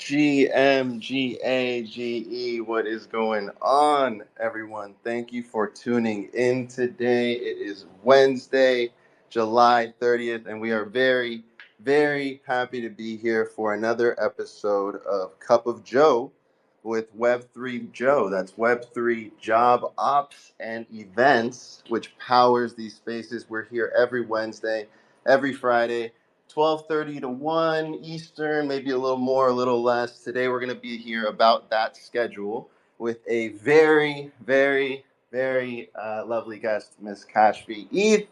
W3JOE, what is going on, everyone? Thank you for tuning in today. It is Wednesday, July 30th, and we are very, very happy to be here for another episode of Cup of Joe with Web3 Joe. That's Web3 Job Ops and Events, which powers these spaces. We're here every Wednesday, every Friday. 12:30 to 1 Eastern, maybe a little more, a little less. Today we're going to be here about that schedule with a very, very, very lovely guest, Miss Kashfi Eve,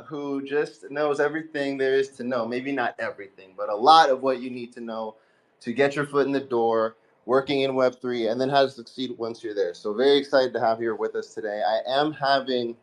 who just knows everything there is to know. Maybe not everything, but a lot of what you need to know to get your foot in the door, working in Web3, and then how to succeed once you're there. So very excited to have you here with us today. I am having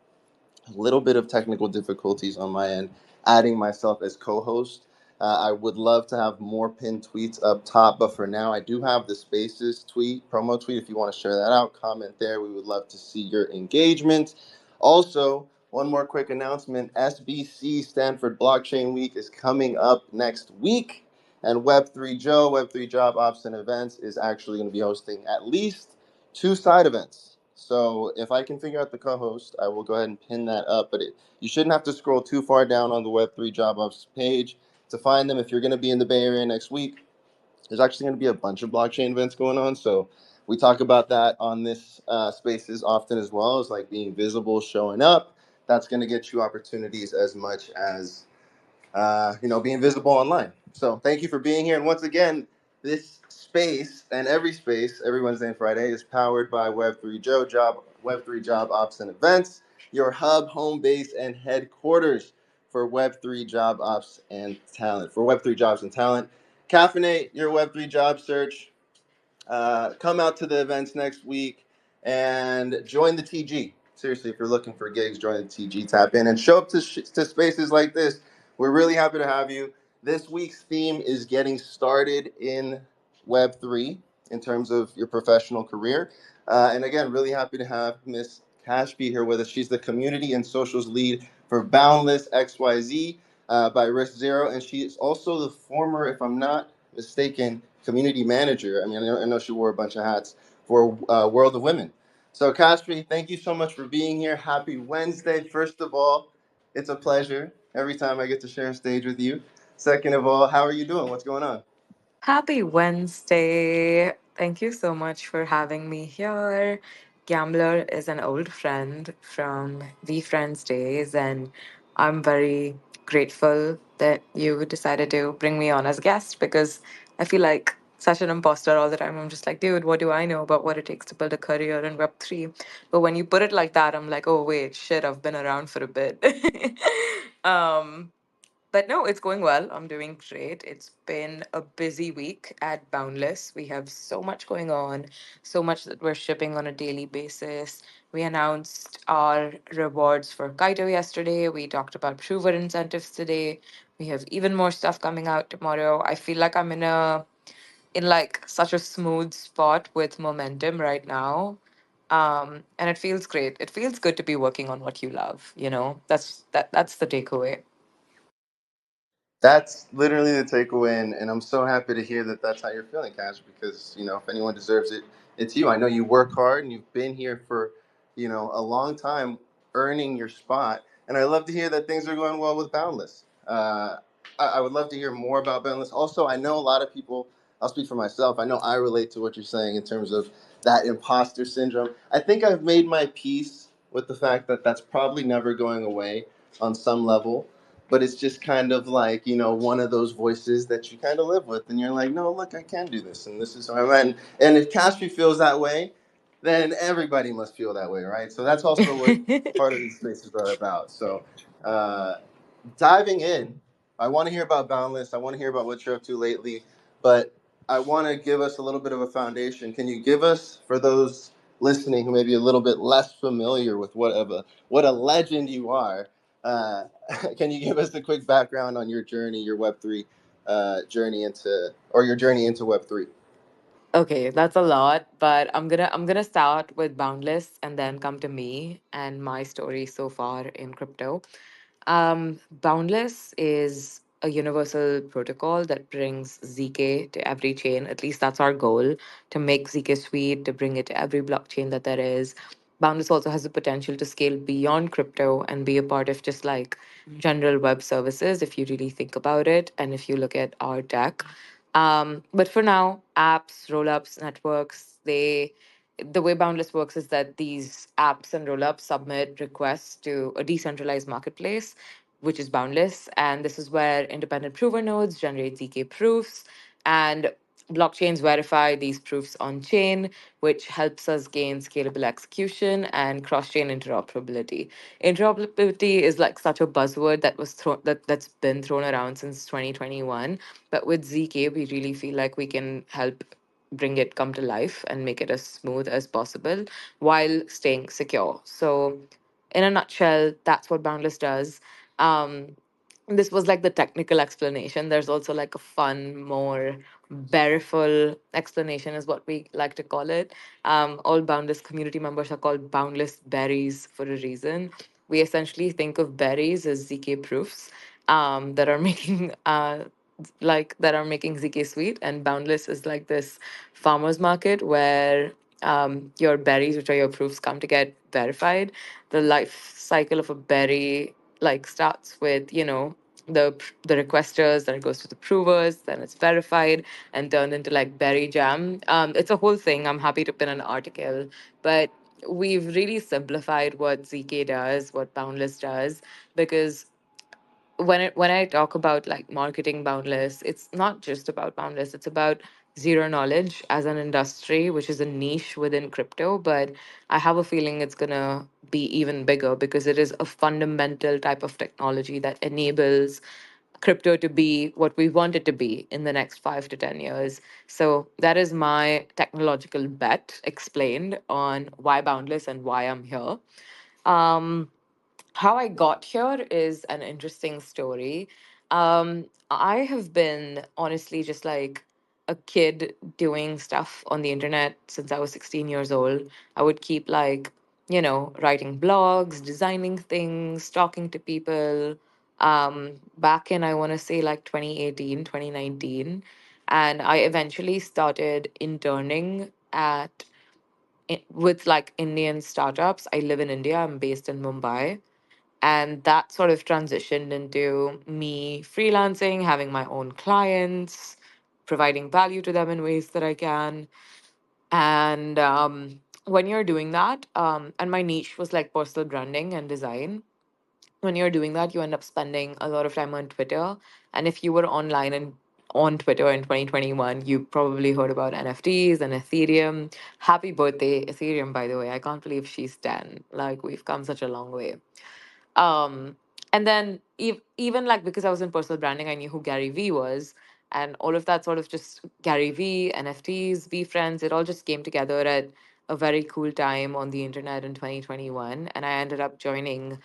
a little bit of technical difficulties on my end, adding myself as co-host. I would love to have more pinned tweets up top, but for now, I do have the Spaces tweet, promo tweet. If you want to share that out, comment there. We would love to see your engagement. Also, one more quick announcement: SBC Stanford Blockchain Week is coming up next week, and Web3 Joe, Web3 Job Ops and Events, is actually going to be hosting at least two side events. So if I can figure out the co-host, I will go ahead and pin that up. But you shouldn't have to scroll too far down on the Web3 Job Ops page to find them. If you're going to be in the Bay Area next week, there's actually going to be a bunch of blockchain events going on. So we talk about that on this spaces often as well, as like being visible, showing up. That's going to get you opportunities as much as being visible online. So thank you for being here. And once again, this space and every Wednesday and Friday is powered by Web3 Job Ops and Events, your hub, home base, and headquarters for Web3 Job Ops and Talent. For Web3 Jobs and Talent, caffeinate your Web3 job search. Come out to the events next week and join the TG. Seriously, if you're looking for gigs, join the TG, tap in, and show up to spaces like this. We're really happy to have you. This week's theme is getting started in Web3 in terms of your professional career. And again, really happy to have Miss Cash be here with us. She's the community and socials lead for Boundless XYZ by Risk Zero. And she is also the former, if I'm not mistaken, community manager. I mean, I know she wore a bunch of hats for World of Women. So, Kashfi, thank you so much for being here. Happy Wednesday. First of all, it's a pleasure every time I get to share a stage with you. Second of all, how are you doing? What's going on? Happy Wednesday. Thank you so much for having me here. Gambler is an old friend from the Friends days, and I'm very grateful that you decided to bring me on as a guest because I feel like such an imposter all the time. I'm just like, dude, what do I know about what it takes to build a career in Web3? But when you put it like that, I'm like, oh, wait, shit, I've been around for a bit. um, but no, it's going well. I'm doing great. It's been a busy week at Boundless. We have so much going on, so much that we're shipping on a daily basis. We announced our rewards for Kaito yesterday. We talked about Prover incentives today. We have even more stuff coming out tomorrow. I feel like I'm in like such a smooth spot with momentum right now. And it feels great. It feels good to be working on what you love, you know? That's the takeaway. That's literally the takeaway, and I'm so happy to hear that that's how you're feeling, Cash, because, if anyone deserves it, it's you. I know you work hard, and you've been here for, a long time earning your spot, and I love to hear that things are going well with Boundless. I would love to hear more about Boundless. Also, I know a lot of people, I'll speak for myself, I know I relate to what you're saying in terms of that imposter syndrome. I think I've made my peace with the fact that that's probably never going away on some level, but it's just kind of like, one of those voices that you kind of live with, and you're like, no, look, I can do this, and this is how I'm at. And if Caspi feels that way, then everybody must feel that way, right? So that's also what part of these spaces are about. So uh, diving in, I want to hear about Boundless. I want to hear about what you're up to lately, but I want to give us a little bit of a foundation. Can you give us, for those listening who may be a little bit less familiar with what a legend you are, uh, can you give us a quick background on your journey, your Web3 your journey into Web3? Okay, that's a lot, but I'm gonna start with Boundless and then come to me and my story so far in crypto. Boundless is a universal protocol that brings ZK to every chain. At least that's our goal, to make ZK Suite, to bring it to every blockchain that there is. Boundless also has the potential to scale beyond crypto and be a part of just like general web services, if you really think about it, and if you look at our tech. But for now, apps, rollups, networks, the way Boundless works is that these apps and rollups submit requests to a decentralized marketplace, which is Boundless. And this is where independent prover nodes generate ZK proofs, and blockchains verify these proofs on chain, which helps us gain scalable execution and cross chain interoperability. Interoperability is like such a buzzword that's been thrown around since 2021. But with ZK, we really feel like we can help bring it come to life and make it as smooth as possible while staying secure. So, in a nutshell, that's what Boundless does. Um, this was like the technical explanation. There's also like a fun, more beariful explanation, is what we like to call it. All Boundless community members are called Boundless Berries for a reason. We essentially think of berries as ZK proofs that are making that are making ZK sweet, and Boundless is like this farmers market where your berries, which are your proofs, come to get verified. The life cycle of a berry like starts with the requesters, then it goes to the provers, then it's verified and turned into like berry jam. It's a whole thing. I'm happy to pin an article, but we've really simplified what ZK does, what Boundless does, because when I talk about like marketing Boundless, it's not just about Boundless. It's about zero knowledge as an industry, which is a niche within crypto. But I have a feeling it's gonna be even bigger because it is a fundamental type of technology that enables crypto to be what we want it to be in the next 5 to 10 years. So that is my technological bet explained on why Boundless and why I'm here. Um, how I got here is an interesting story. I have been honestly just like a kid doing stuff on the internet since I was 16 years old. I would keep writing blogs, designing things, talking to people. Back in, I want to say like 2018, 2019. And I eventually started interning with like Indian startups. I live in India, I'm based in Mumbai, and that sort of transitioned into me freelancing, having my own clients, providing value to them in ways that I can. And when you're doing that, and my niche was like personal branding and design. When you're doing that, you end up spending a lot of time on Twitter. And if you were online and on Twitter in 2021, you probably heard about NFTs and Ethereum. Happy birthday, Ethereum, by the way. I can't believe she's 10. Like, we've come such a long way. um and then even like, because I was in personal branding, I knew who Gary Vee was, and all of that sort of just Gary Vee, NFTs, V friends, it all just came together at a very cool time on the internet in 2021, and I ended up joining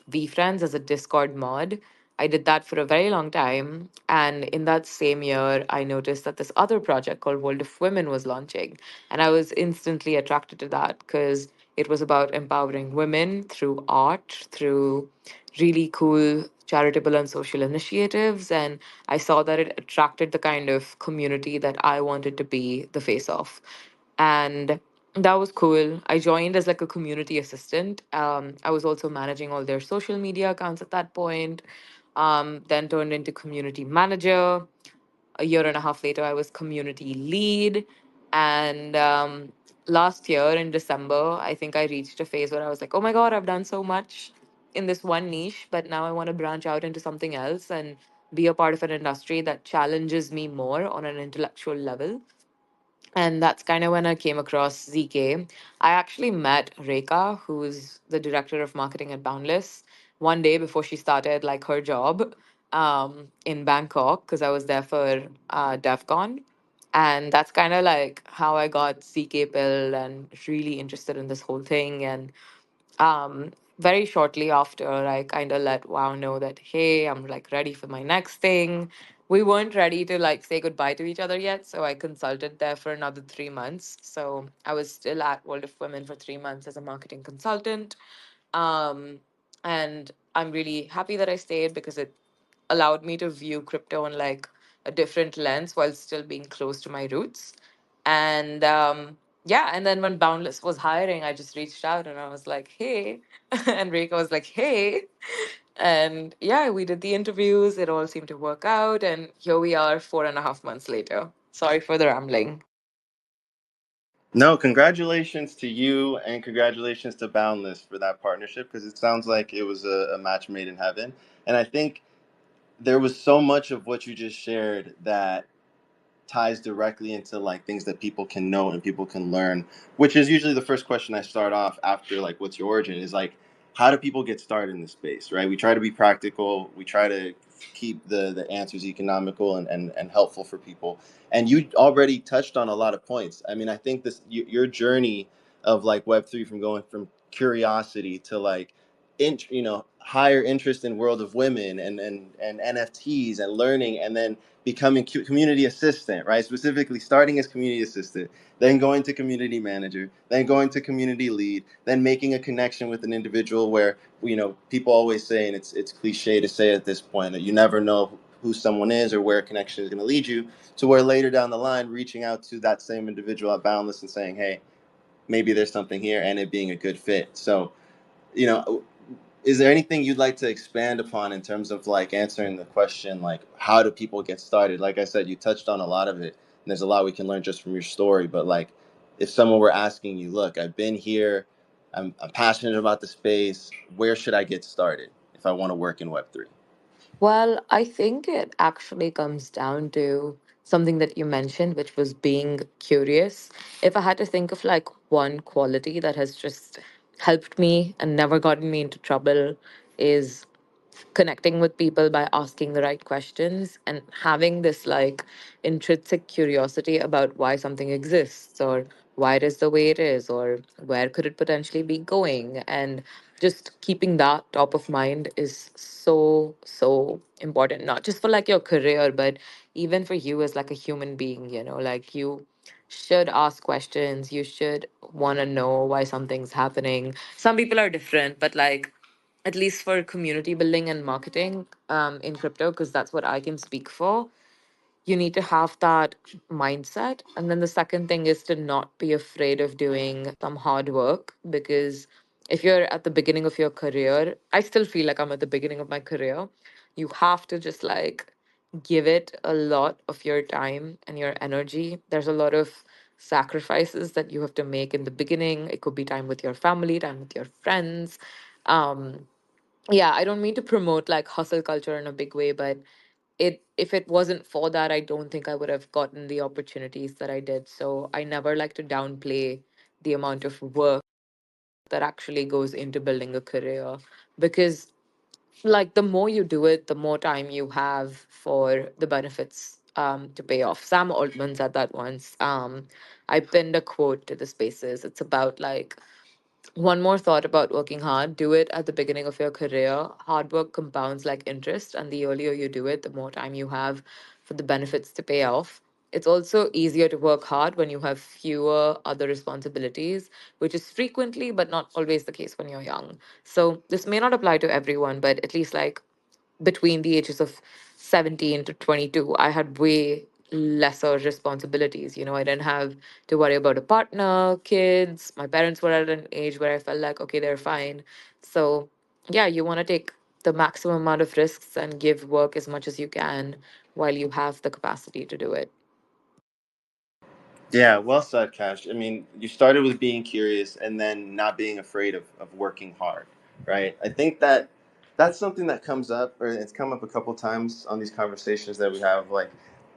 V friends as a Discord mod. I did that for a very long time, and in that same year I noticed that this other project called World of Women was launching, and I was instantly attracted to that because it was about empowering women through art, through really cool charitable and social initiatives. And I saw that it attracted the kind of community that I wanted to be the face of. And that was cool. I joined as like a community assistant. I was also managing all their social media accounts at that point. Then turned into community manager. A year and a half later, I was community lead. And last year in December, I think I reached a phase where I was like, oh my God, I've done so much in this one niche, but now I want to branch out into something else and be a part of an industry that challenges me more on an intellectual level. And that's kind of when I came across ZK. I actually met Rekha, who's the director of marketing at Boundless, one day before she started like her job in Bangkok, because I was there for DevCon. And that's kind of like how I got ZK Pill and really interested in this whole thing. And very shortly after, I kind of let Wow know that, hey, I'm like ready for my next thing. We weren't ready to like say goodbye to each other yet, so I consulted there for another 3 months. So I was still at World of Women for 3 months as a marketing consultant. um, and I'm really happy that I stayed because it allowed me to view crypto on like a different lens while still being close to my roots. And yeah, and then when Boundless was hiring, I just reached out and I was like, hey. And Rika was like, hey. And yeah, we did the interviews. It all seemed to work out. And here we are 4.5 months later. Sorry for the rambling. No, congratulations to you and congratulations to Boundless for that partnership because it sounds like it was a match made in heaven. And I think there was so much of what you just shared that ties directly into like things that people can know and people can learn, which is usually the first question I start off after like what's your origin is like how do people get started in this space, right? We try to be practical, we try to keep the answers economical and helpful for people. And you already touched on a lot of points. I mean, I think this your journey of like Web3 from going from curiosity to like higher interest in world of women and NFTs and learning and then becoming community assistant, right? Specifically starting as community assistant, then going to community manager, then going to community lead, then making a connection with an individual where, people always say, and it's cliche to say at this point, that you never know who someone is or where a connection is going to lead you, to where later down the line, reaching out to that same individual at Boundless and saying, hey, maybe there's something here and it being a good fit. So, you know, is there anything you'd like to expand upon in terms of like answering the question, like how do people get started? Like I said, you touched on a lot of it, and there's a lot we can learn just from your story. But like, if someone were asking you, look, I've been here, I'm passionate about the space. Where should I get started if I want to work in Web3? Well, I think it actually comes down to something that you mentioned, which was being curious. If I had to think of like one quality that has just helped me and never gotten me into trouble, is connecting with people by asking the right questions and having this like intrinsic curiosity about why something exists or why it is the way it is or where could it potentially be going. And just keeping that top of mind is so important, not just for like your career but even for you as like a human being, like you should ask questions. You should want to know why something's happening. Some people are different, but like at least for community building and marketing in crypto, because that's what I can speak for, you need to have that mindset. And then the second thing is to not be afraid of doing some hard work, because if you're at the beginning of your career, I still feel like I'm at the beginning of my career, you have to just like give it a lot of your time and your energy. There's a lot of sacrifices that you have to make in the beginning. It could be time with your family, time with your friends. um yeah, I don't mean to promote like hustle culture in a big way, but it if it wasn't for that, I don't think I would have gotten the opportunities that I did. So I never like to downplay the amount of work that actually goes into building a career, because like the more you do it, the more time you have for the benefits to pay off. Sam Altman said that once. I pinned a quote to the spaces. It's about like, one more thought about working hard: do it at the beginning of your career. Hard work compounds like interest, and the earlier you do it, the more time you have for the benefits to pay off. It's also easier to work hard when you have fewer other responsibilities, which is frequently but not always the case when you're young. So, this may not apply to everyone, but at least like between the ages of 17 to 22, I had way lesser responsibilities. I didn't have to worry about a partner, kids. My parents were at an age where I felt like, okay, they're fine. So, yeah, you want to take the maximum amount of risks and give work as much as you can while you have the capacity to do it. Yeah, well said, Cash. I mean, you started with being curious and then not being afraid of working hard, right? I think that that's something that comes up, or it's come up a couple times on these conversations that we have. Like,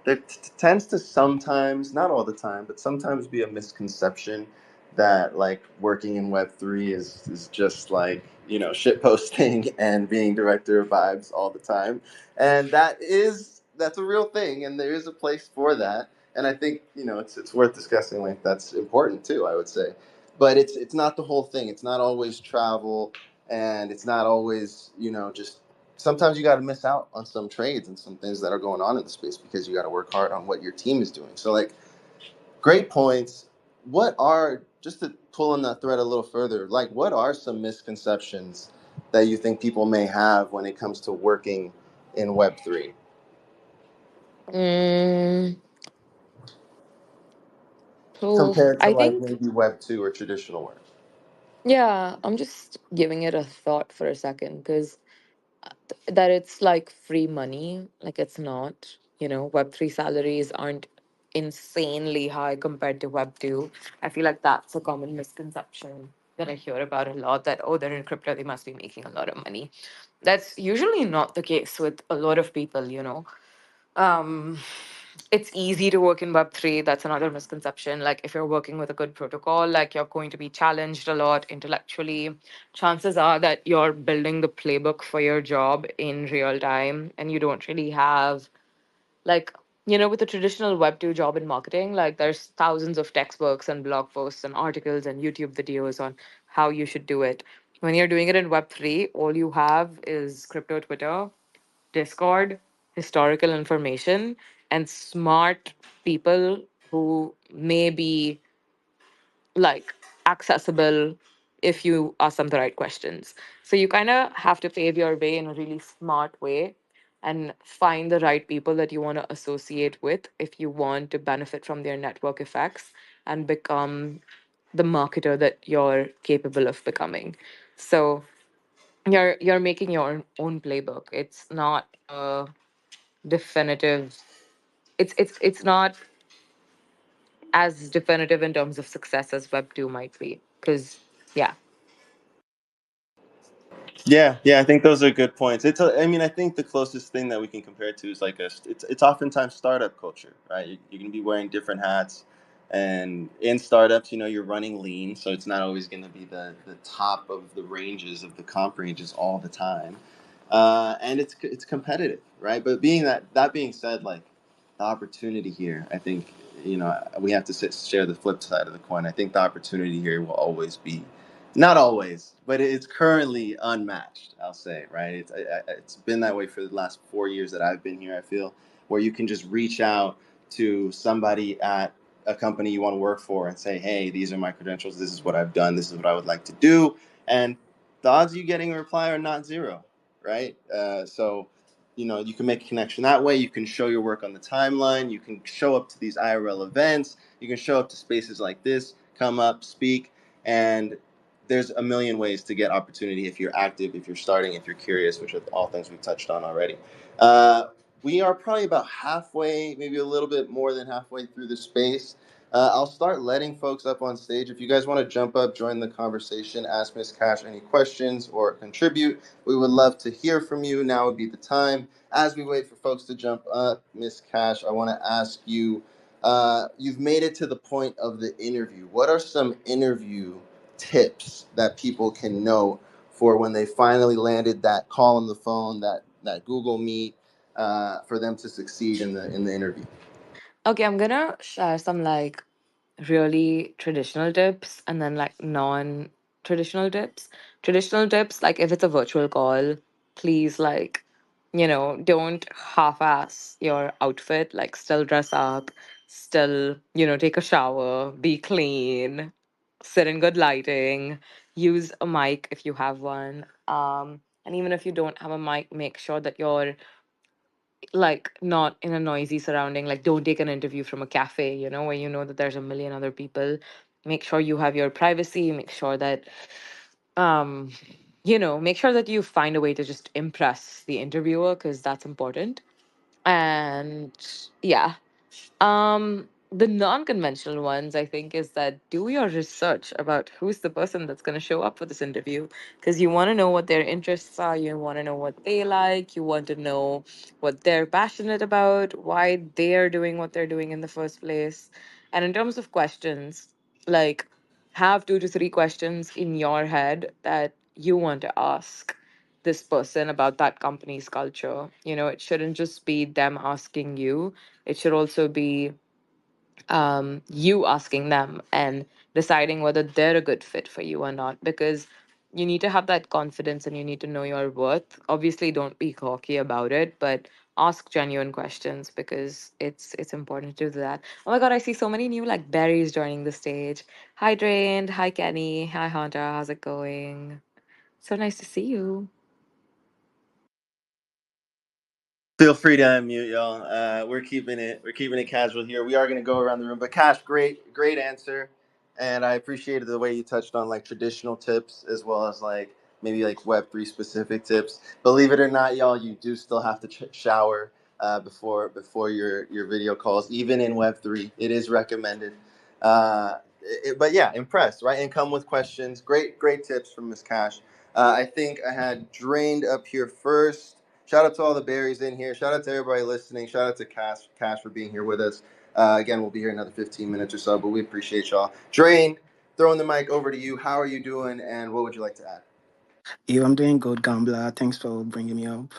there tends to sometimes, not all the time, but sometimes be a misconception that like working in Web3 is just like, shit posting and being director of vibes all the time. And that's a real thing, and there is a place for that, and I think it's worth discussing. Like that's important too, I would say, but it's not the whole thing. It's not always travel, and it's not always just. Sometimes you got to miss out on some trades and some things that are going on in the space because you got to work hard on what your team is doing. So like, great points. What are, just to pull on that thread a little further, like what are some misconceptions that you think people may have when it comes to working in Web3 Mm, so compared to I like think, maybe Web2 or traditional work? yeah, I'm just giving it a thought for a second because that it's like free money. Like it's not, Web3 salaries aren't insanely high compared to Web2. I feel like that's a common misconception that I hear about a lot, that, oh, they're in crypto, they must be making a lot of money. That's usually not the case with a lot of people. Um, it's easy to work in Web3. That's another misconception. Like, if you're working with a good protocol, like, you're going to be challenged a lot intellectually. Chances are that you're building the playbook for your job in real time, and you don't really have, like, with a traditional Web2 job in marketing, like, there's thousands of textbooks and blog posts and articles and YouTube videos on how you should do it. When you're doing it in Web3, all you have is crypto Twitter, Discord, historical information, and smart people who may be like accessible if you ask them the right questions. So you kind of have to pave your way in a really smart way and find the right people that you want to associate with if you want to benefit from their network effects and become the marketer that you're capable of becoming. So you're making your own playbook. It's not a definitive, it's not as definitive in terms of success as Web 2 might be, because yeah. Yeah, yeah, I think those are good points. I mean, I think the closest thing that we can compare it to is like it's oftentimes startup culture, right? You're going to be wearing different hats, and in startups, you're running lean, so it's not always going to be the top of the ranges of the comp ranges all the time, and it's competitive, right? But that being said, like the opportunity here, I think we have to share the flip side of the coin. I think the opportunity here will always be, not always, but it's currently unmatched. I'll say, right? It's been that way for the last 4 years that I've been here. I feel where you can just reach out to somebody at a company you want to work for and say, "Hey, these are my credentials. This is what I've done. This is what I would like to do," and the odds of you getting a reply are not zero, right? So, you can make a connection that way. You can show your work on the timeline. You can show up to these IRL events. You can show up to spaces like this, come up, speak, and there's a million ways to get opportunity if you're active, if you're starting, if you're curious, which are all things we've touched on already. Uh, we are probably about halfway, maybe a little bit more than halfway through the space. I'll start letting folks up on stage. If you guys want to jump up, join the conversation, ask Miss Cash any questions or contribute, we would love to hear from you. Now would be the time. As we wait for folks to jump up, Miss Cash, I want to ask you, you've made it to the point of the interview. What are some interview tips that people can know for when they finally landed that call on the phone, that Google Meet, for them to succeed in the interview? Okay, I'm gonna share some like really traditional tips and then like non traditional tips. Traditional tips, like if it's a virtual call, please, like, don't half ass your outfit, like, still dress up, still, take a shower, be clean, sit in good lighting, use a mic if you have one. And even if you don't have a mic, make sure that you're like not in a noisy surrounding. Like, don't take an interview from a cafe, where you know that there's a million other people. Make sure you have your privacy. Make sure that make sure that you find a way to just impress the interviewer, because that's important. And yeah, the non-conventional ones, I think, is that do your research about who's the person that's going to show up for this interview, because you want to know what their interests are, you want to know what they like, you want to know what they're passionate about, why they're doing what they're doing in the first place. And in terms of questions, like, have 2 to 3 questions in your head that you want to ask this person about that company's culture. It shouldn't just be them asking you, it should also be you asking them and deciding whether they're a good fit for you or not. Because you need to have that confidence and you need to know your worth. Obviously, don't be cocky about it, but ask genuine questions, because it's important to do that. Oh my god, I see so many new like berries joining the stage. Hi Drained, hi Kenny, hi Hunter, how's it going? So nice to see you. Feel free to unmute, y'all. We're keeping it casual here. We are going to go around the room, but Cash, great answer, and I appreciated the way you touched on like traditional tips as well as like maybe like Web3 specific tips. Believe it or not, y'all, you do still have to shower before your video calls, even in Web3. It is recommended. But yeah, impressed, right? And come with questions. Great tips from Miss Cash. I think I had Drained up here first. Shout out to all the berries in here. Shout out to everybody listening. Shout out to Cash for being here with us. Again, we'll be here another 15 minutes or so, but we appreciate y'all. Drain, throwing the mic over to you. How are you doing, and what would you like to add? Yo, I'm doing good, Gambler. Thanks for bringing me up.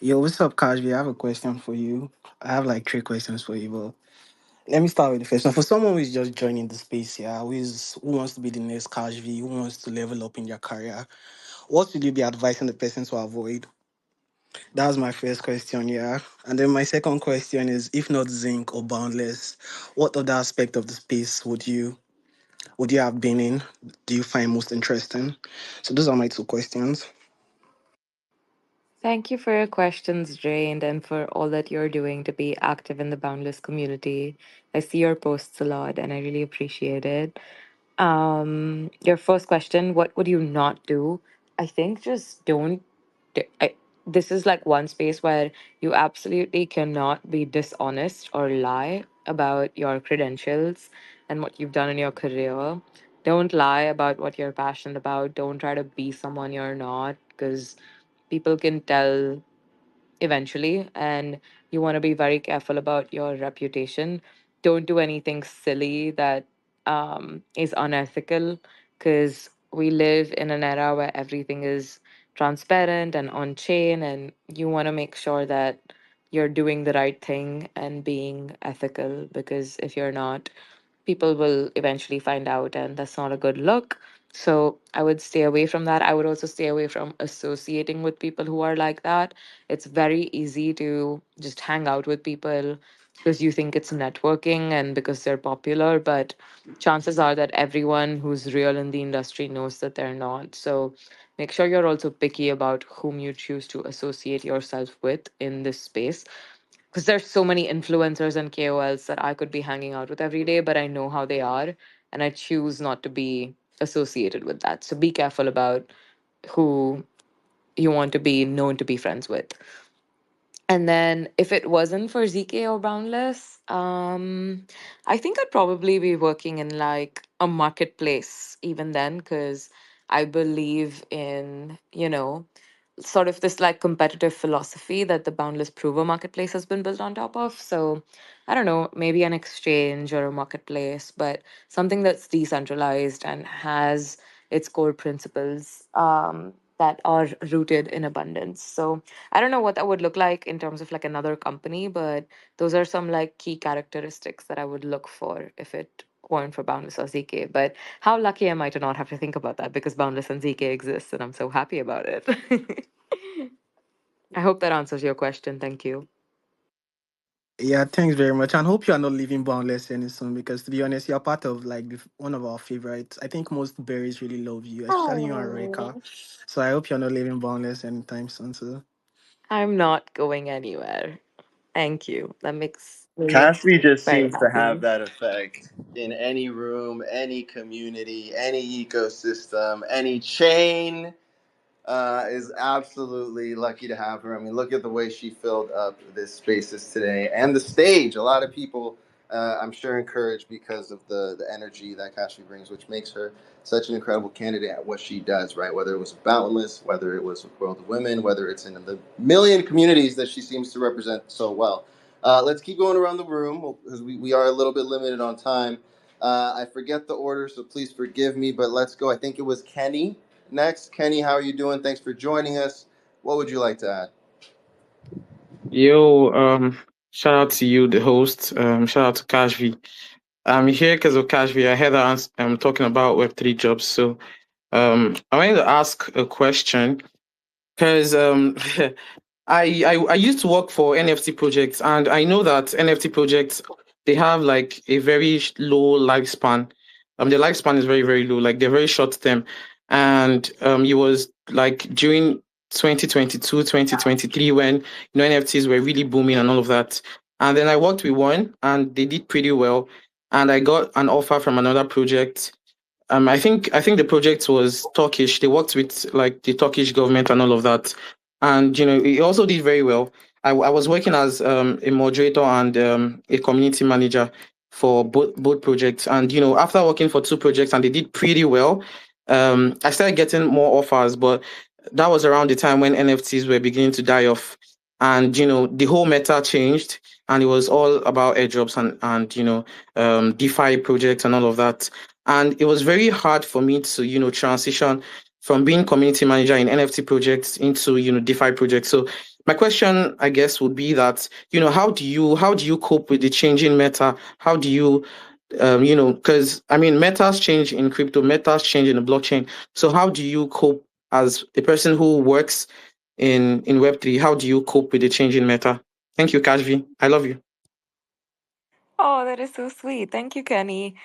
Yo, what's up, Kajvi? I have a question for you. I have like three questions for you, but let me start with the first one. For someone who is just joining the space here, who wants to be the next Kajvi, who wants to level up in their career, what would you be advising the person to avoid? That was my first question, yeah. And then my second question is, if not Zinc or Boundless, what other aspect of the space would you have been in? Do you find most interesting? So those are my two questions. Thank you for your questions, Drained, and for all that you're doing to be active in the Boundless community. I see your posts a lot and I really appreciate it. Your first question, what would you not do? I think just don't. This is like one space where you absolutely cannot be dishonest or lie about your credentials and what you've done in your career. Don't lie about what you're passionate about. Don't try to be someone you're not because people can tell eventually, and you want to be very careful about your reputation. Don't do anything silly that is unethical, because we live in an era where everything is transparent and on chain, and you want to make sure that you're doing the right thing and being ethical, because if you're not, people will eventually find out, and that's not a good look. So I would stay away from that. I would also stay away from associating with people who are like that. It's very easy to just hang out with people because you think it's networking and because they're popular, but chances are that everyone who's real in the industry knows that they're not. So make sure you're also picky about whom you choose to associate yourself with in this space, because there's so many influencers and KOLs that I could be hanging out with every day, but I know how they are and I choose not to be associated with that. So be careful about who you want to be known to be friends with. And then if it wasn't for ZK or Boundless, I think I'd probably be working in like a marketplace even then, because I believe in, sort of this like competitive philosophy that the Boundless Prover marketplace has been built on top of. So I don't know, maybe an exchange or a marketplace, but something that's decentralized and has its core principles that are rooted in abundance. So I don't know what that would look like in terms of like another company, but those are some like key characteristics that I would look for if it weren't for Boundless or ZK. But how lucky am I to not have to think about that, because Boundless and ZK exists and I'm so happy about it. I hope that answers your question. Thank you. Yeah, thanks very much. And hope you are not leaving Boundless any soon because to be honest, you're part of like one of our favorites. I think most berries really love you, especially you and Reka. Oh, So I hope you're not leaving Boundless anytime soon too. I'm not going anywhere. Thank you. That makes me Cash just very seems to have happy. that effect in any room, any community, any ecosystem, any chain. Is absolutely lucky to have her. I mean, look at the way she filled up this spaces today and the stage. A lot of people, I'm sure, encouraged because of the energy that Kashi brings, which makes her such an incredible candidate at what she does, right? Whether it was with Boundless, whether it was with World of Women, whether it's in the million communities that she seems to represent so well. Let's keep going around the room because we are a little bit limited on time. I forget the order, so please forgive me, but let's go. I think it was Kenny next. Kenny, how are you doing? Thanks for joining us. What would you like to add? Yo, shout out to you, the host. Shout out to Kashvi. I'm here because of Kashvi. I heard that I'm talking about Web3 jobs. So, I wanted to ask a question because I used to work for NFT projects, and I know that NFT projects they have like a very low lifespan. The lifespan is very very low. Like they're very short term, and it was like during 2022, 2023, when NFTs were really booming and all of that. And then I worked with one and they did pretty well. And I got an offer from another project. I think the project was Turkish. They worked with like the Turkish government and all of that, and it also did very well. I was working as a moderator and a community manager for both projects, and after working for two projects and they did pretty well, I started getting more offers, but that was around the time when NFTs were beginning to die off, and the whole meta changed, and it was all about airdrops and DeFi projects and all of that. And it was very hard for me to transition from being community manager in NFT projects into DeFi projects. So my question, I guess, would be that how do you cope with the changing meta? How do you because I mean metas change in crypto, metas change in the blockchain. So how do you cope as a person who works in Web3? How do you cope with the changing meta? Thank you, Kashvi. I love you. Oh, that is so sweet. Thank you, Kenny.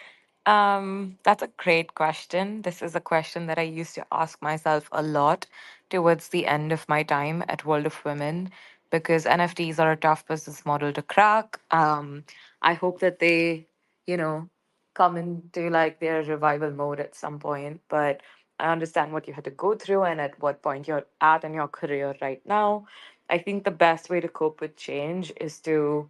That's a great question. This is a question that I used to ask myself a lot towards the end of my time at World of Women because NFTs are a tough business model to crack. I hope that they, you know, come into like their revival mode at some point, but I understand what you had to go through and at what point you're at in your career right now. I think the best way to cope with change is to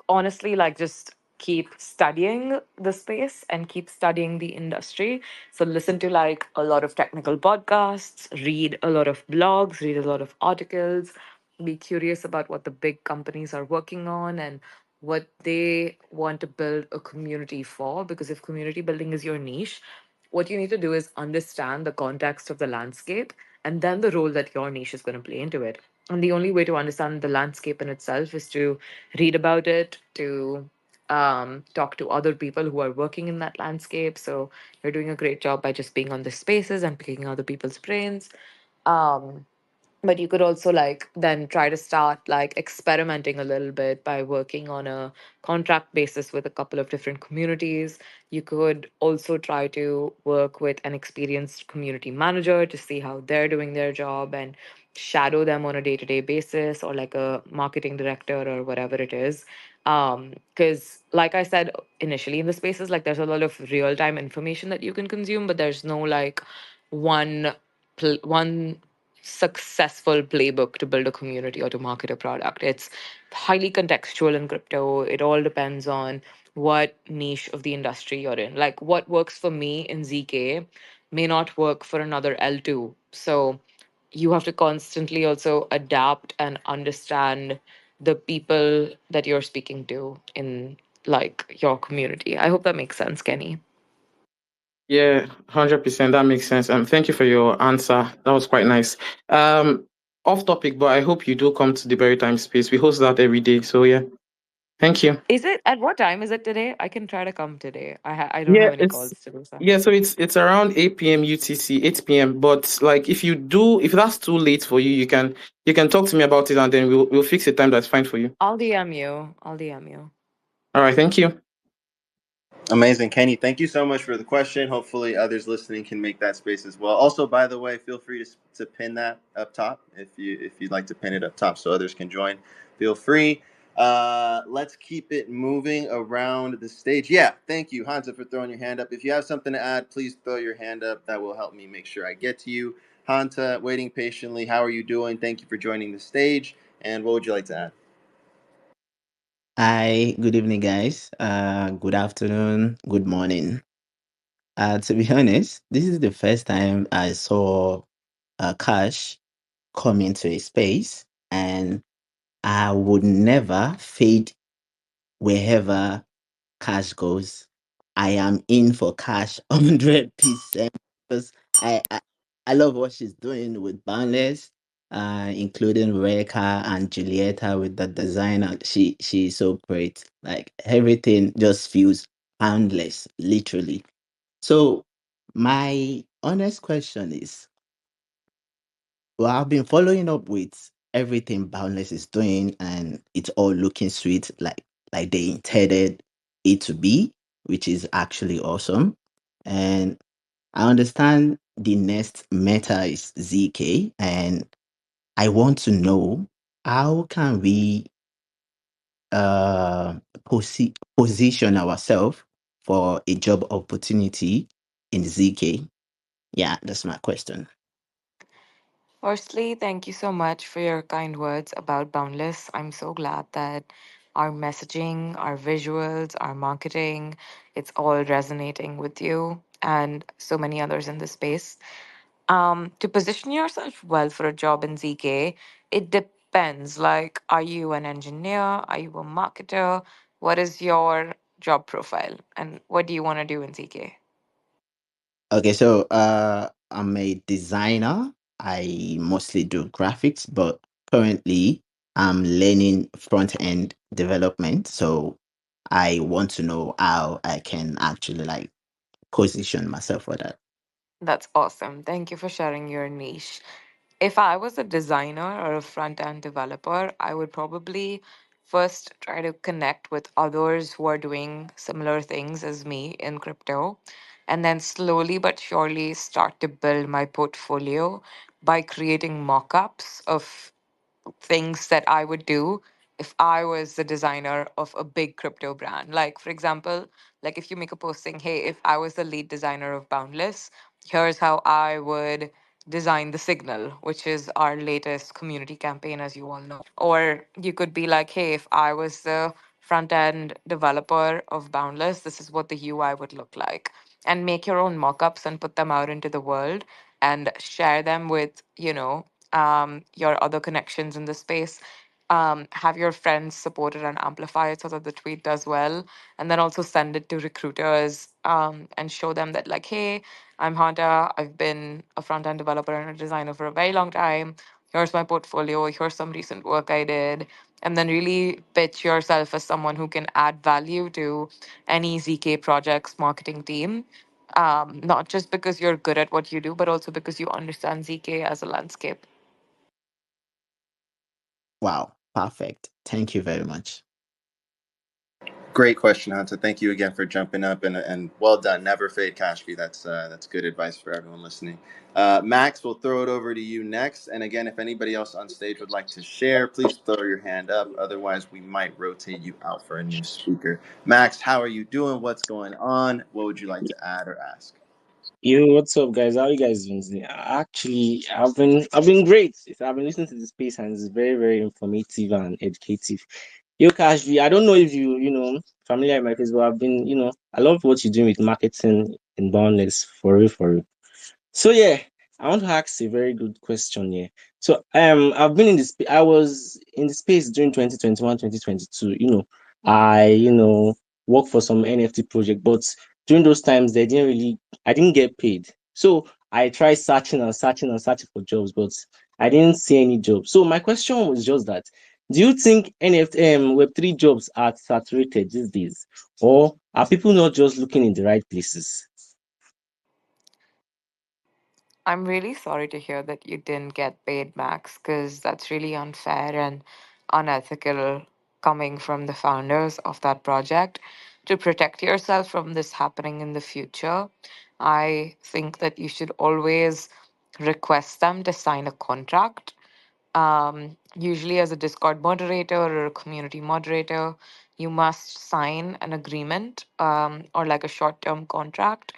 honestly like just keep studying the space and keep studying the industry. So listen to like a lot of technical podcasts, read a lot of blogs, read a lot of articles, be curious about what the big companies are working on and what they want to build a community for, because if community building is your niche, what you need to do is understand the context of the landscape and then the role that your niche is going to play into it. And the only way to understand the landscape in itself is to read about it, to talk to other people who are working in that landscape. So you're doing a great job by just being on the spaces and picking other people's brains. Um, but you could also like then try to start like experimenting a little bit by working on a contract basis with a couple of different communities. You could also try to work with an experienced community manager to see how they're doing their job and shadow them on a day-to-day basis, or like a marketing director or whatever it is. Because like I said initially in the spaces, like there's a lot of real-time information that you can consume, but there's no like one one successful playbook to build a community or to market a product. It's highly contextual in crypto. It all depends on what niche of the industry you're in. Like what works for me in ZK may not work for another L2. So you have to constantly also adapt and understand the people that you're speaking to in like your community. I hope that makes sense, Kenny. Yeah, 100%. That makes sense. Thank you for your answer. That was quite nice. Off topic, but I hope you do come to the Berry Time space. We host that every day. So yeah, thank you. Is it at what time is it today? I can try to come today. I don't Yeah, have any it's calls to do so. yeah. So it's around 8 p.m. UTC, 8 p.m. But like, if that's too late for you, you can talk to me about it, and then we'll fix a time that's fine for you. I'll DM you. I'll DM you. All right. Thank you. Amazing, Kenny. Thank you so much for the question. Hopefully, others listening can make that space as well. Also, by the way, feel free to pin that up top if you'd like to pin it up top so others can join. Feel free. Let's keep it moving around the stage. Yeah, thank you, Hansa, for throwing your hand up. If you have something to add, please throw your hand up. That will help me make sure I get to you. Hanta, waiting patiently. How are you doing? Thank you for joining the stage. And what would you like to add? Hi, good evening, guys. Good afternoon, good morning. To be honest, this is the first time I saw Cash come into a space, and I would never fade wherever Cash goes. I am in for Cash 100% because I, I I love what she's doing with Boundless, including Reka and Julieta with the design. She's so great. Like everything just feels boundless, literally. So my honest question is, well, I've been following up with everything Boundless is doing, and it's all looking sweet, like they intended it to be, which is actually awesome. And I understand the next meta is ZK, and I want to know how can we uh position ourselves for a job opportunity in ZK. Yeah, that's my question. Firstly, thank you so much for your kind words about Boundless. I'm so glad that our messaging, our visuals, our marketing, it's all resonating with you and so many others in the space. To position yourself well for a job in ZK, it depends. Like, are you an engineer? Are you a marketer? What is your job profile? And what do you want to do in ZK? Okay, so I'm a designer. I mostly do graphics, but currently I'm learning front end development. So I want to know how I can actually like position myself for that. That's awesome. Thank you for sharing your niche. If I was a designer or a front end developer, I would probably first try to connect with others who are doing similar things as me in crypto, and then slowly but surely start to build my portfolio by creating mock-ups of things that I would do if I was the designer of a big crypto brand. Like, for example, like if you make a post saying, hey, if I was the lead designer of Boundless, here's how I would design the signal, which is our latest community campaign, as you all know. Or you could be like, hey, if I was the front end developer of Boundless, this is what the UI would look like. And make your own mock-ups and put them out into the world and share them with, your other connections in the space. Have your friends support it and amplify it so that the tweet does well. And then also send it to recruiters, and show them that, like, hey, I'm Hunter. I've been a front end developer and a designer for a very long time. Here's my portfolio. Here's some recent work I did. And then really pitch yourself as someone who can add value to any ZK project's marketing team, not just because you're good at what you do, but also because you understand ZK as a landscape. Wow, perfect. Thank you very much. Great question, Hunter. Thank you again for jumping up and well done. Never fade, Kashfi. That's good advice for everyone listening. Max, we'll throw it over to you next. And again, if anybody else on stage would like to share, please throw your hand up. Otherwise, we might rotate you out for a new speaker. Max, how are you doing? What's going on? What would you like to add or ask? Yo, what's up, guys? How you guys doing today? Actually, I've been great. I've been listening to the space, and it's very, very informative and educative. Yo, Cash V, I don't know if you familiar with my face, but I've been, I love what you're doing with marketing in Boundless, for real, for real. So yeah, I want to ask a very good question here. So I've been in this. I was in the space during 2021, 2022. Worked for some NFT project, but during those times they didn't really. I didn't get paid. So I tried searching and searching and searching for jobs, but I didn't see any jobs. So my question was just that: do you think NFT Web3 jobs are saturated these days, or are people not just looking in the right places? I'm really sorry to hear that you didn't get paid, Max, because that's really unfair and unethical coming from the founders of that project. To protect yourself from this happening in the future, I think that you should always request them to sign a contract, usually as a Discord moderator or a community moderator. You must sign an agreement, or like a short term contract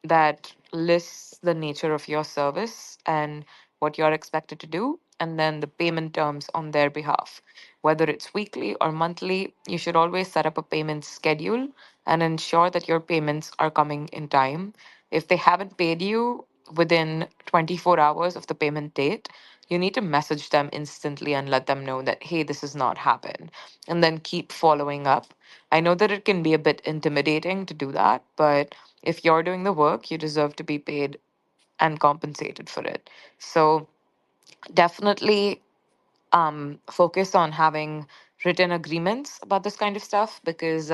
that lists the nature of your service and what you're expected to do, and then the payment terms on their behalf. Whether it's weekly or monthly, you should always set up a payment schedule and ensure that your payments are coming in time. If they haven't paid you within 24 hours of the payment date, you need to message them instantly and let them know that, hey, this has not happened, and then keep following up. I know that it can be a bit intimidating to do that, but if you're doing the work, you deserve to be paid and compensated for it. So definitely focus on having written agreements about this kind of stuff, because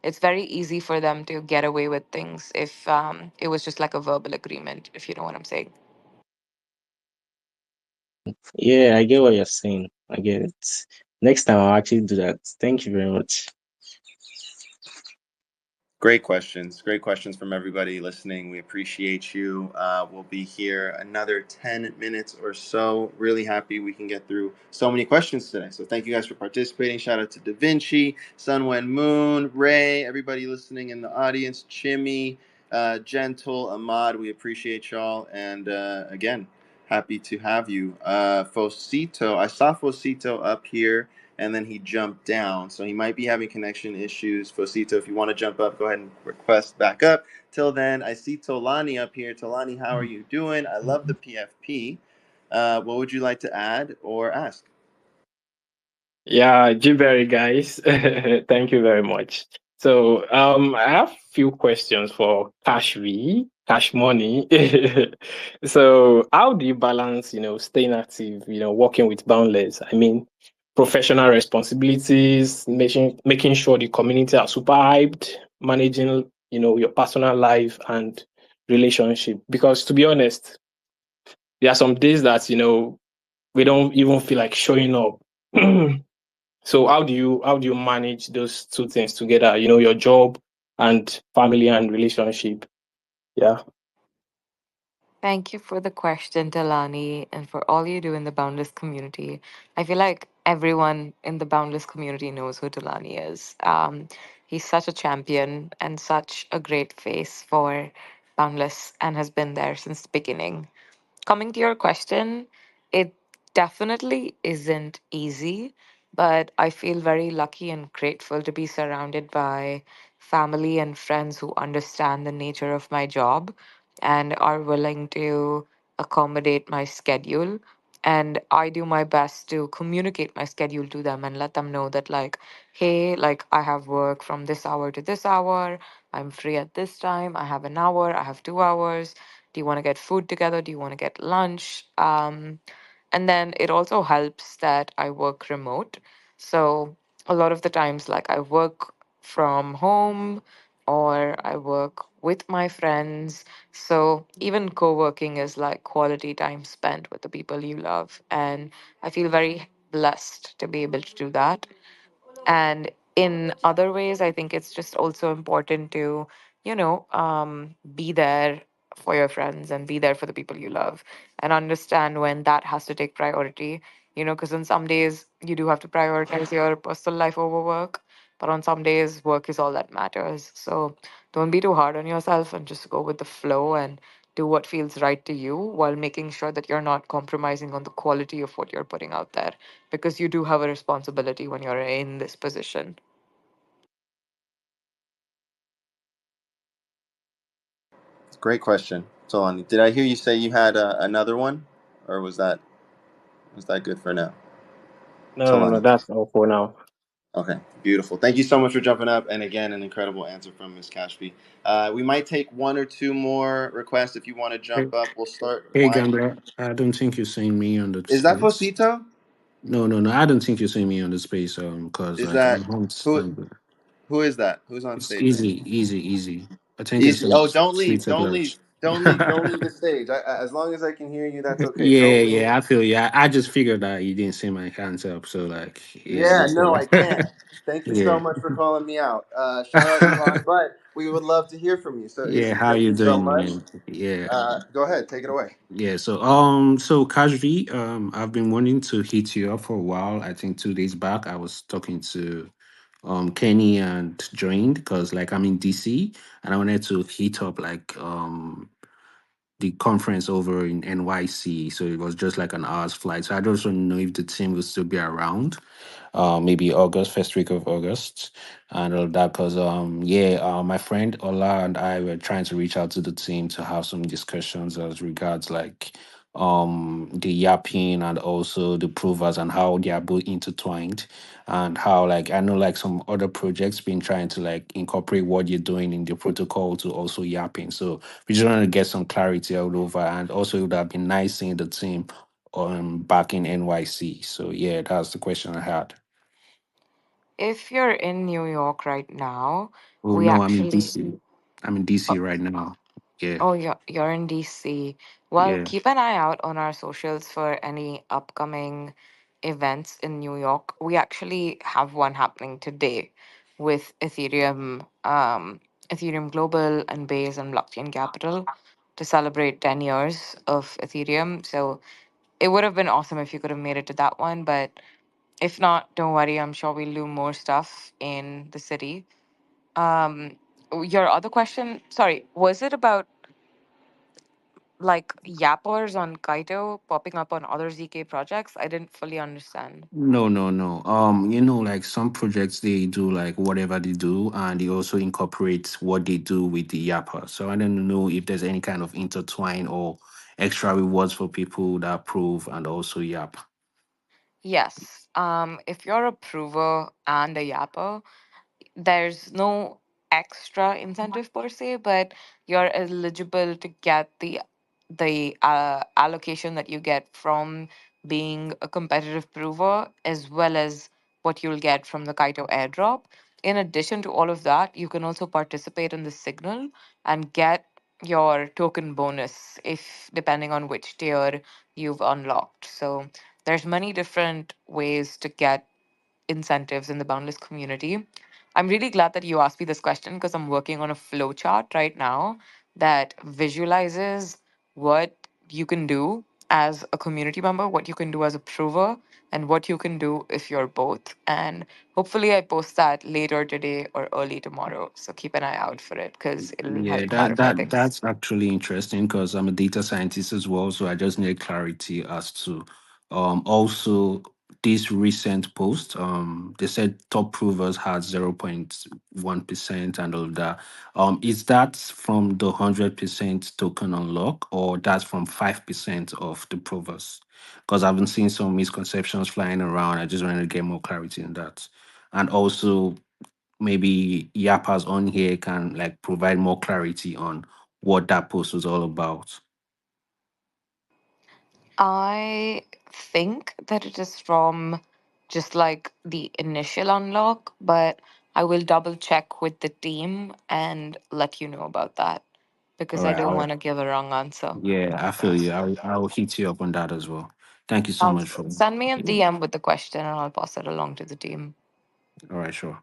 it's very easy for them to get away with things if it was just like a verbal agreement, if you know what I'm saying. Yeah, I get what you're saying. I get it. Next time I'll actually do that. Thank you very much. Great questions. Great questions from everybody listening. We appreciate you. We'll be here another 10 minutes or so. Really happy we can get through so many questions today. So thank you guys for participating. Shout out to Da Vinci, Sunwen Moon, Ray, everybody listening in the audience, Chimmy, Gentle, Ahmad. We appreciate y'all. And again, happy to have you. Fosito, I saw Fosito up here and then he jumped down. So he might be having connection issues. Fosito, if you want to jump up, go ahead and request back up. Till then, I see Tolani up here. Tolani, how are you doing? I love the PFP. What would you like to add or ask? Yeah, Gberry guys, thank you very much. So, I have few questions for Cash V, Cash Money. So, how do you balance, staying active, working with Boundless? I mean, professional responsibilities, making sure the community are super hyped, managing, your personal life and relationship. Because to be honest, there are some days that, we don't even feel like showing up. So how do you manage those two things together? Your job and family and relationship. Yeah. Thank you for the question, Talani, and for all you do in the Boundless community. I feel like everyone in the Boundless community knows who Talani is. He's such a champion and such a great face for Boundless and has been there since the beginning. Coming to your question, it definitely isn't easy, but I feel very lucky and grateful to be surrounded by family and friends who understand the nature of my job and are willing to accommodate my schedule. And I do my best to communicate my schedule to them and let them know that, like, hey, like, I have work from this hour to this hour. I'm free at this time. I have an hour. I have 2 hours. Do you want to get food together? Do you want to get lunch? And then it also helps that I work remote. So a lot of the times, like, I work from home or I work with my friends. So even co working is like quality time spent with the people you love. And I feel very blessed to be able to do that. And in other ways, I think it's just also important to, be there for your friends and be there for the people you love and understand when that has to take priority, because on some days you do have to prioritize your personal life over work, but on some days work is all that matters. So don't be too hard on yourself and just go with the flow and do what feels right to you while making sure that you're not compromising on the quality of what you're putting out there, because you do have a responsibility when you're in this position. Great question, Tolani. Did I hear you say you had another one, or was that good for now, No, no, no, Tolani? that's all for now. Okay, beautiful. Thank you so much for jumping up. And again, an incredible answer from Ms. Kashfi. We might take one or two more requests if you want to Hey, jump up. We'll start hey, winding. Gambler, I don't think you're seeing me on the Is that space. Fosito? No, no, no. I don't think you're seeing me on the space. Cause Is like that I'm hunt who? and Who is that? Who's on it's stage there? easy, easy, easy. I think it's Easy. a Oh, don't sweet leave. Don't alert. leave. Don't leave. Don't leave the stage. As long as I can hear you, that's okay. Yeah, Don't leave. yeah, I feel yeah. I just figured that you didn't see my hands up, so like, yeah, Yeah, that's no, I it. can't. Thank you so Yeah, much for calling me out. Shout out Elon, but we would love to hear from you. So, yeah. Izzy, How thank you you so doing, much. man? Yeah, Go ahead, take it away. yeah. So Kashvi, I've been wanting to hit you up for a while. I think 2 days back, I was talking to Kenny and joined because like I'm in DC and I wanted to hit up like the conference over in NYC. So it was just like an hour's flight. So I just want to know if the team will still be around, maybe August, first week of August, and all that. Because yeah, my friend Ola and I were trying to reach out to the team to have some discussions as regards like the yapping and also the provers and how they are both intertwined, and how like I know like some other projects been trying to like incorporate what you're doing in the protocol to also yapping. So we just want to get some clarity all over, and also it would have been nice seeing the team back in NYC. So yeah, that's the question I had. If you're in New York right now, Oh we no, I'm in actually. DC. I'm in DC right now. Yeah, Oh, you're in DC. Well, yeah. keep an eye out on our socials for any upcoming events in New York. We actually have one happening today with Ethereum Ethereum Global and Base and Blockchain Capital to celebrate 10 years of Ethereum. So it would have been awesome if you could have made it to that one. But if not, don't worry. I'm sure we'll do more stuff in the city. Um, your other question, sorry, was it about like yappers on Kaito popping up on other ZK projects? I didn't fully understand. No, no, no. Like some projects they do like whatever they do, and they also incorporate what they do with the Yapper. So I don't know if there's any kind of intertwine or extra rewards for people that approve and also Yap. Yes. If you're a prover and a yapper, there's no extra incentive per se, but you're eligible to get the allocation that you get from being a competitive prover, as well as what you'll get from the Kaito airdrop. In addition to all of that, you can also participate in the signal and get your token bonus if depending on which tier you've unlocked. So there's many different ways to get incentives in the boundless community. I'm really glad that you asked me this question because I'm working on a flow chart right now that visualizes what you can do as a community member, what you can do as a prover, and what you can do if you're both. And hopefully, I post that later today or early tomorrow. So keep an eye out for it because it'll Yeah, help that clarify that things. that's actually interesting because I'm a data scientist as well, so I just need clarity as to also this recent post. They said top provers had 0.1% and all of that. Is that from the 100% token unlock or that's from 5% of the provers? Because I've been seeing some misconceptions flying around. I just wanted to get more clarity on that. And also maybe yappers on here can like provide more clarity on what that post was all about. I think that it is from just like the initial unlock, but I will double check with the team and let you know about that All because I right. don't want to give a wrong answer. Yeah, I feel you. I'll hit you up on that as well. Thank you so Sounds much for. good. Send me a Yeah. DM with the question and I'll pass it along to the team. All right, sure.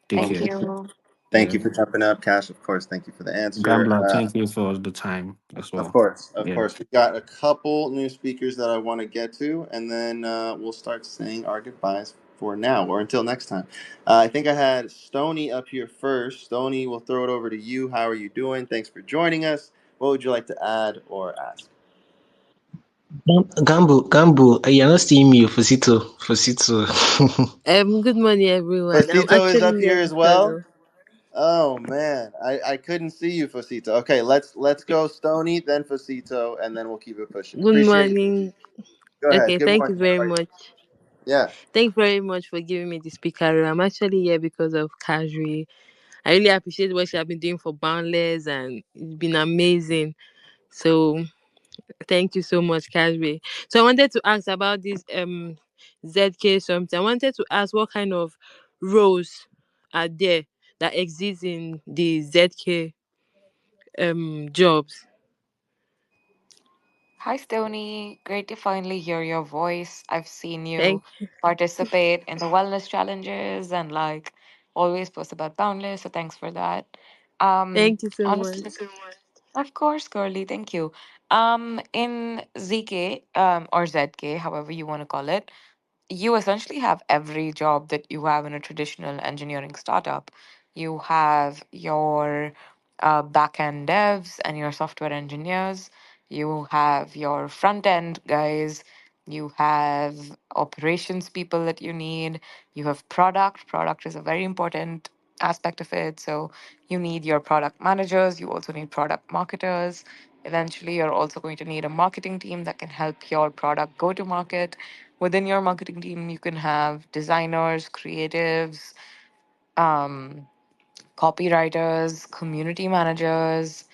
Take Thank care. you. Thank Yeah. you for jumping up, Cash. Of course, thank you for the answer. Gambler, thank you for the time as Of well. course, of Yeah. course. We've got a couple new speakers that I want to get to, and then we'll start saying our goodbyes for now or until next time. I think I had Stony up here first. Stony, we'll throw it over to you. How are you doing? Thanks for joining us. What would you like to add or ask? Gambo, you're not seeing me, Fosito, Fosito. Good morning, everyone. I'm Fosito is actually up here here to as well. follow. Oh man, I couldn't see you, Fosito. Okay, let's go Stony, then Fosito, and then we'll keep it pushing. Good Appreciate you. morning. Go ahead. Okay, Good thank you morning. How very are you? much. Yeah. Thank you very much for giving me the speaker. I'm actually here because of Kajri. I really appreciate what she has been doing for Boundless, and it's been amazing. So thank you so much, Kajri. So I wanted to ask about this ZK something. I wanted to ask what kind of roles are there that exist in the ZK jobs. Hi, Stony. Great to finally hear your voice. I've seen you Thank participate in the wellness challenges and like always post about Boundless, so thanks for that. thank you so much. Honestly, of course, girly, thank you. In ZK, or ZK, however you want to call it, you essentially have every job that you have in a traditional engineering startup. You have your back end devs and your software engineers. You have your front end guys. You have operations people that you need. You have product. Product is a very important aspect of it. So you need your product managers. You also need product marketers. Eventually, you're also going to need a marketing team that can help your product go to market. Within your marketing team, you can have designers, creatives, um, copywriters, community managers,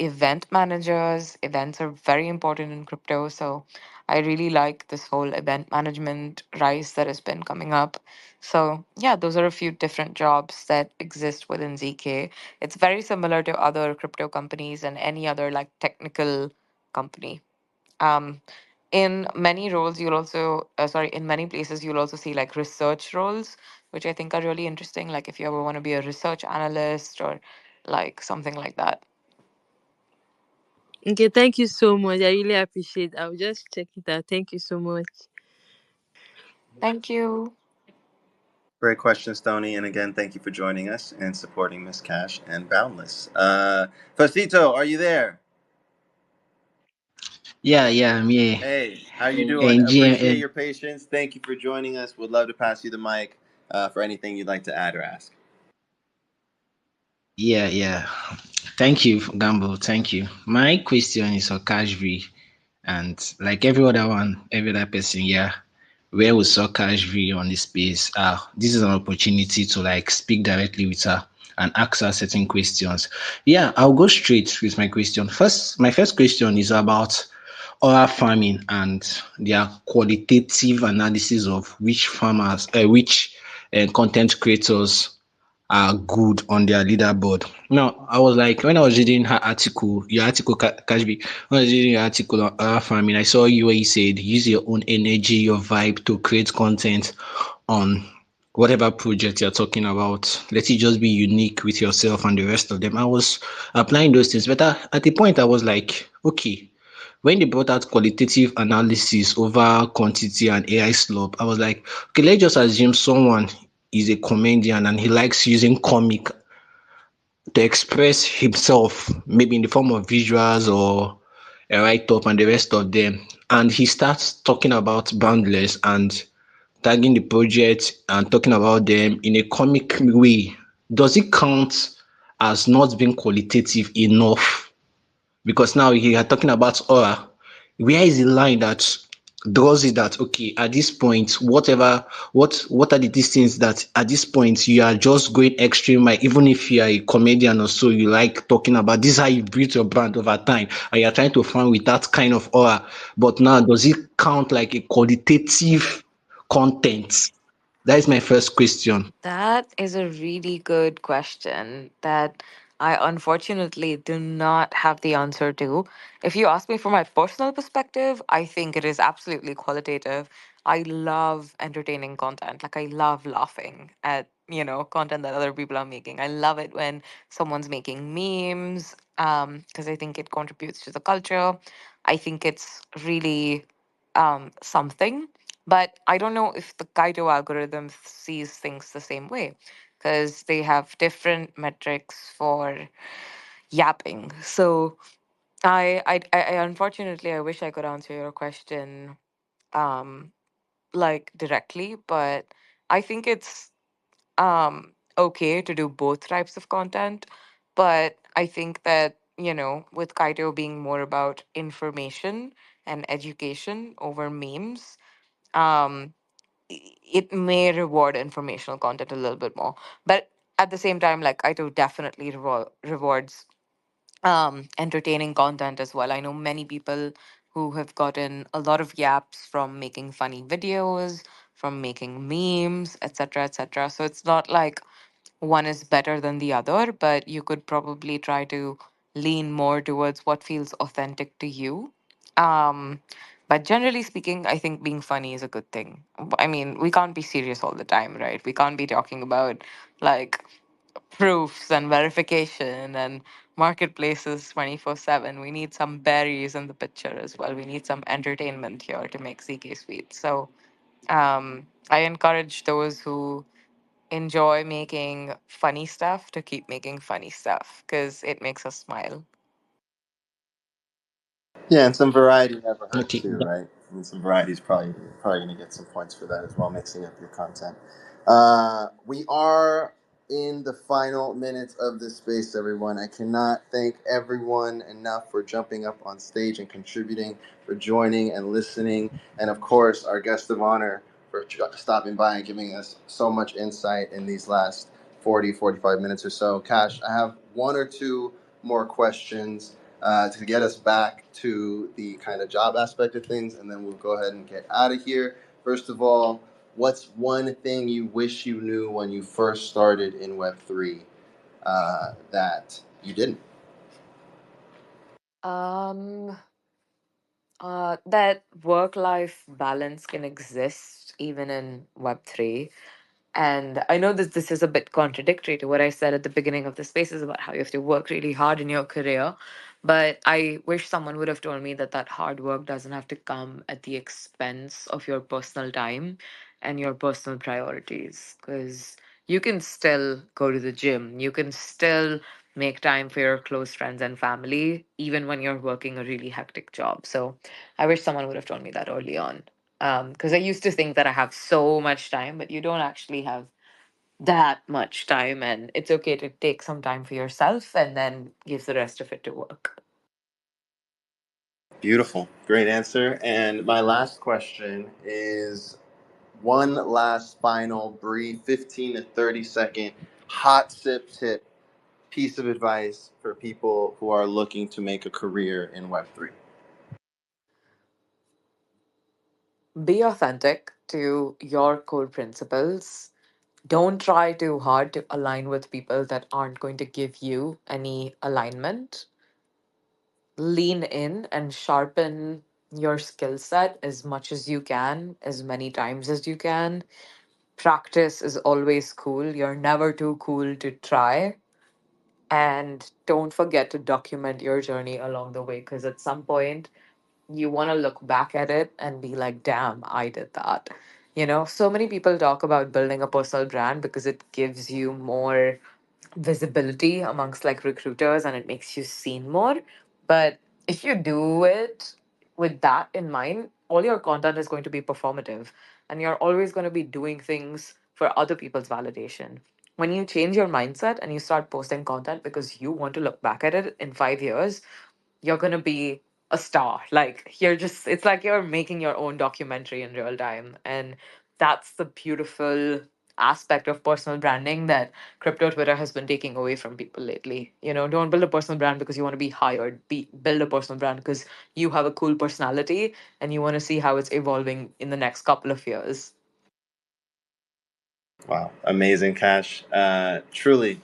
event managers. Events are very important in crypto. So I really like this whole event management rise that has been coming up. So, yeah, those are a few different jobs that exist within ZK. It's very similar to other crypto companies and any other like technical company. Um, in many roles, you'll also, sorry, in many places, you'll also see like research roles which I think are really interesting. Like if you ever want to be a research analyst or like something like that. Okay, thank you so much. I really appreciate. I'll just check it out. Thank you so much. Thank you. Great question, Stony. And again, thank you for joining us and supporting Miss Cash and Boundless. Fastito, are you there? Yeah, yeah, I'm here. Hey, how you doing? And Appreciate GM, your patience. Thank you for joining us. Would love to pass you the mic for anything you'd like to add or ask. yeah, yeah. Thank you, Gamble. Thank you. My question is for Kashvi, and like every other one, every other person, yeah. Where we saw Kashvi on the space, this is an opportunity to like speak directly with her and ask her certain questions. Yeah, I'll go straight with my question. First, my first question is about oil farming and their qualitative analysis of which farmers, which content creators are good on their leaderboard. Now, I was like, when I was reading her article, your article, Kashbi, when I was reading your article on farming, I saw you where you said use your own energy, your vibe to create content on whatever project you're talking about. Let it just be unique with yourself and the rest of them. I was applying those things, but at the point I was like, okay, when they brought out qualitative analysis over quantity and AI slop, I was like, okay, let's just assume someone is a comedian and he likes using comic to express himself, maybe in the form of visuals or a write up and the rest of them. And he starts talking about boundless and tagging the project and talking about them in a comic way. Does it count as not being qualitative enough? Because now you are talking about aura. Where is the line that draws it that okay, at this point, whatever what are the distance that at this point you are just going extreme, like even if you are a comedian or so, you like talking about this is how you build your brand over time and you're trying to find with that kind of aura. But now does it count like a qualitative content? That is my first question. That is a really good question that I unfortunately do not have the answer to. If you ask me for my personal perspective, I think it is absolutely qualitative. I love entertaining content. Like I love laughing at, content that other people are making. I love it when someone's making memes because I think it contributes to the culture. I think it's really something, but I don't know if the Kaido algorithm sees things the same way because they have different metrics for yapping. So I unfortunately I wish I could answer your question um like directly, but I think it's okay to do both types of content, but I think that with Kaido being more about information and education over memes, um it may reward informational content a little bit more, but at the same time, like Kaito definitely rewards entertaining content as well. I know many people who have gotten a lot of yaps from making funny videos, from making memes, etc., etc. So it's not like one is better than the other, but you could probably try to lean more towards what feels authentic to you. Um, but generally speaking, I think being funny is a good thing. I mean, we can't be serious all the time, right? We can't be talking about like proofs and verification and marketplaces 24/7. We need some berries in the picture as well. We need some entertainment here to make CK sweet. So I encourage those who enjoy making funny stuff to keep making funny stuff because it makes us smile. Yeah, and some variety never hurts Okay. too, right? And some variety is probably going to get some points for that as well, mixing up your content. We are in the final minutes of this space, everyone. I cannot thank everyone enough for jumping up on stage and contributing, for joining and listening, and of course, our guest of honor for stopping by and giving us so much insight in these last 45 minutes or so. Cash, I have one or two more questions to get us back to the kind of job aspect of things, and then we'll go ahead and get out of here. First of all, what's one thing you wish you knew when you first started in Web3 that you didn't? Um, that work life balance can exist even in Web3. And I know that this is a bit contradictory to what I said at the beginning of the spaces about how you have to work really hard in your career. But I wish someone would have told me that that hard work doesn't have to come at the expense of your personal time and your personal priorities. Because you can still go to the gym, you can still make time for your close friends and family, even when you're working a really hectic job. So I wish someone would have told me that early on. Because I used to think that I have so much time, but you don't actually have that much time, and it's okay to take some time for yourself and then give the rest of it to work. Beautiful. Great answer. And my last question is one last final brief 15 to 30-second hot sip tip piece of advice for people who are looking to make a career in Web3. Be authentic to your core principles. Don't try too hard to align with people that aren't going to give you any alignment. Lean in and sharpen your skill set as much as you can, as many times as you can. Practice is always cool. You're never too cool to try. And don't forget to document your journey along the way, because at some point you want to look back at it and be like, damn, I did that. So many people talk about building a personal brand because it gives you more visibility amongst like recruiters and it makes you seen more. But if you do it with that in mind, all your content is going to be performative and you're always going to be doing things for other people's validation. When you change your mindset and you start posting content because you want to look back at it in 5 years, you're going to be a star. Like it's like you're making your own documentary in real time. And that's the beautiful aspect of personal branding that crypto Twitter has been taking away from people lately. Don't build a personal brand because you want to be hired. Build a personal brand because you have a cool personality and you want to see how it's evolving in the next couple of years. Wow, amazing, Cash. Truly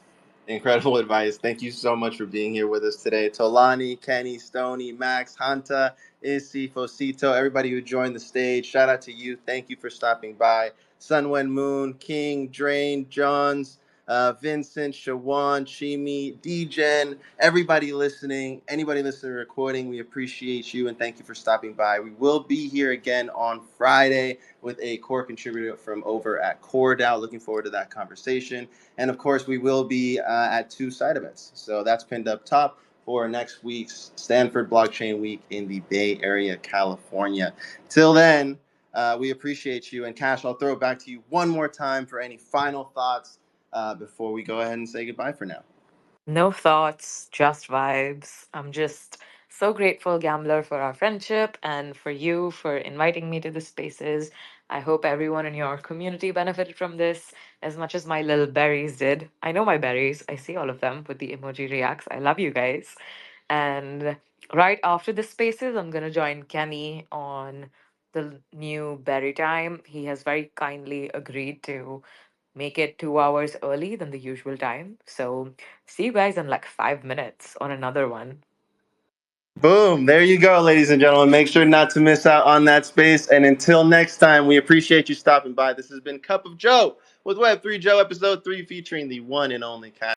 incredible advice. Thank you so much for being here with us today. Tolani, Kenny, Stony, Max, Hanta, Issy, Fosito, everybody who joined the stage. Shout out to you. Thank you for stopping by. Sunwen Moon, King, Drain, Johns, Vincent, Shawan, Chimi, Degen, everybody listening, anybody listening to the recording, we appreciate you and thank you for stopping by. We will be here again on Friday with a core contributor from over at CoreDAO. Looking forward to that conversation. And of course, we will be at two side events. So that's pinned up top for next week's Stanford Blockchain Week in the Bay Area, California. Till then, we appreciate you. And Cash, I'll throw it back to you one more time for any final thoughts before we go ahead and say goodbye for now. No thoughts, just vibes. I'm just so grateful, Gambler, for our friendship and for you for inviting me to the spaces. I hope everyone in your community benefited from this as much as my little berries did. I know my berries, I see all of them with the emoji reacts. I love you guys. And right after the spaces, I'm going to join Kenny on the new berry time. He has very kindly agreed to make it 2 hours early than the usual time. So see you guys in like 5 minutes on another one. Boom. There you go, ladies and gentlemen. Make sure not to miss out on that space. And until next time, we appreciate you stopping by. This has been Cup of Joe with Web3 Joe, episode 3, featuring the one and only Cash.